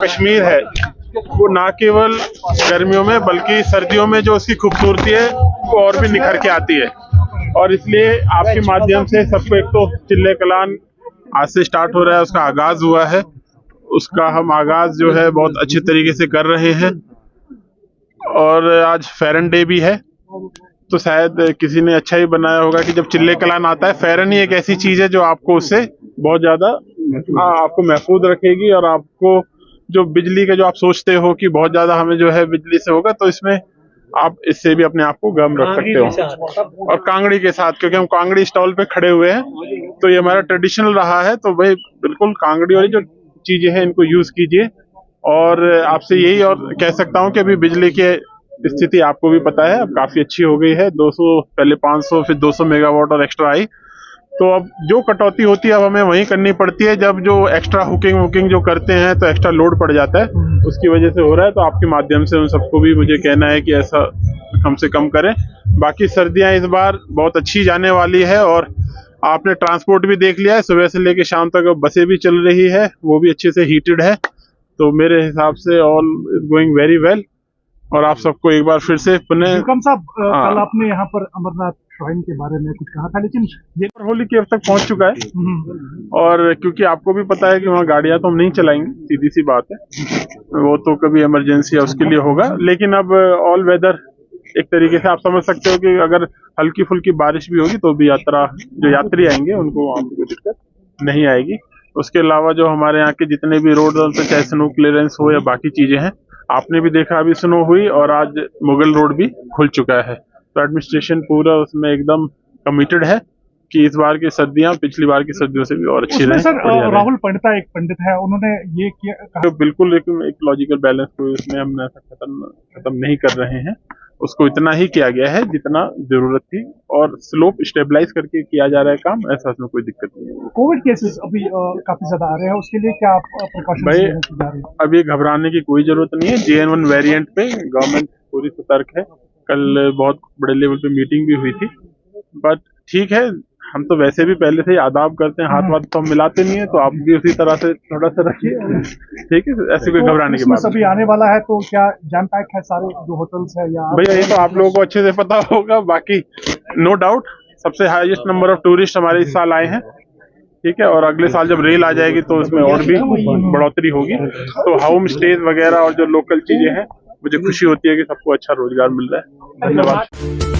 कश्मीर है वो ना केवल गर्मियों में बल्कि सर्दियों में जो उसकी खूबसूरती है वो और भी निखर के आती है। और इसलिए आपके माध्यम से सबको, एक तो चिल्ले कलान आज से स्टार्ट हो रहा है, उसका आगाज हुआ है, उसका हम आगाज जो है बहुत अच्छे तरीके से कर रहे हैं। और आज फेरन डे भी है, तो शायद किसी ने अच्छा ही बनाया होगा कि जब चिल्ले कलान आता है, फेरन ही एक ऐसी चीज है जो आपको उससे बहुत ज्यादा आपको महफूज रखेगी। और आपको जो बिजली का जो आप सोचते हो कि बहुत ज्यादा हमें जो है बिजली से होगा, तो इसमें आप इससे भी अपने आप को गर्म रख सकते हो। और कांगड़ी के साथ, क्योंकि हम कांगड़ी स्टॉल पे खड़े हुए हैं, तो ये हमारा ट्रेडिशनल रहा है, तो भाई बिल्कुल कांगड़ी वाली जो चीजें हैं इनको यूज कीजिए। और आपसे यही और कह सकता हूँ कि अभी बिजली के स्थिति आपको भी पता है, अब काफी अच्छी हो गई है। 200 पहले 500 फिर 200 मेगावाट और एक्स्ट्रा आई, तो अब जो कटौती होती है अब हमें वही करनी पड़ती है। जब जो एक्स्ट्रा हुकिंग जो करते हैं तो एक्स्ट्रा लोड पड़ जाता है, उसकी वजह से हो रहा है। तो आपके माध्यम से उन सबको भी मुझे कहना है कि ऐसा कम से कम करें। बाकी सर्दियां इस बार बहुत अच्छी जाने वाली है, और आपने ट्रांसपोर्ट भी देख लिया है, सुबह से लेकर शाम तक अब बसें भी चल रही है, वो भी अच्छे से हीटेड है। तो मेरे हिसाब से all is going very well. और आप सबको एक बार फिर से पुनः विक्रम साहब, कल आपने यहाँ पर अमरनाथ श्राइन के बारे में कुछ कहा था, लेकिन ये होली की अब तक पहुंच चुका है। और क्योंकि आपको भी पता है कि वहाँ गाड़ियां तो हम नहीं चलाएंगे, सीधी सी बात है, वो तो कभी इमरजेंसी है उसके लिए होगा। लेकिन अब ऑल वेदर एक तरीके से आप समझ सकते हो कि अगर हल्की फुल्की बारिश भी होगी तो भी जो यात्री आएंगे उनको वहाँ कोई दिक्कत नहीं आएगी। उसके अलावा जो हमारे यहाँ के जितने भी रोड, चाहे स्नो क्लियरेंस हो या बाकी चीजें हैं, आपने भी देखा अभी स्नो हुई, और आज मुगल रोड भी खुल चुका है। तो एडमिनिस्ट्रेशन पूरा उसमें एकदम कमिटेड है कि इस बार की सर्दियां पिछली बार की सर्दियों से भी और अच्छी रहे। सर, राहुल पंडिता एक पंडित है, उन्होंने ये किया, तो बिल्कुल एक लॉजिकल बैलेंस को इसमें हम ऐसा खत्म नहीं कर रहे हैं। उसको इतना ही किया गया है जितना जरूरत थी, और स्लोप स्टेबलाइज करके किया जा रहा है काम, ऐसा उसमें कोई दिक्कत नहीं है। कोविड केसेस अभी काफी ज्यादा आ रहे हैं, उसके लिए क्या आप प्रिकॉशन ले रहे हैं? अभी घबराने की कोई जरूरत नहीं है। JN1 वेरिएंट पे गवर्नमेंट पूरी सतर्क है। कल बहुत बड़े लेवल पे मीटिंग भी हुई थी, बट ठीक है, हम तो वैसे भी पहले से ही आदाब करते हैं, हाथ तो हम मिलाते नहीं है, तो आप भी उसी तरह से थोड़ा सा रखिए, ठीक है। ऐसे कोई घबराने की बात अभी आने वाला है, तो क्या जैम पैक है सारे जो होटल्स है, या भैया ये तो आप लोगों को अच्छे से पता होगा। बाकी नो डाउट सबसे हाईएस्ट नंबर ऑफ टूरिस्ट हमारे इस साल आए हैं, ठीक है। और अगले साल जब रेल आ जाएगी तो उसमें और भी बढ़ोतरी होगी। तो होम स्टेज वगैरह और जो लोकल चीजें हैं, मुझे खुशी होती है कि सबको अच्छा रोजगार मिल रहा है। धन्यवाद।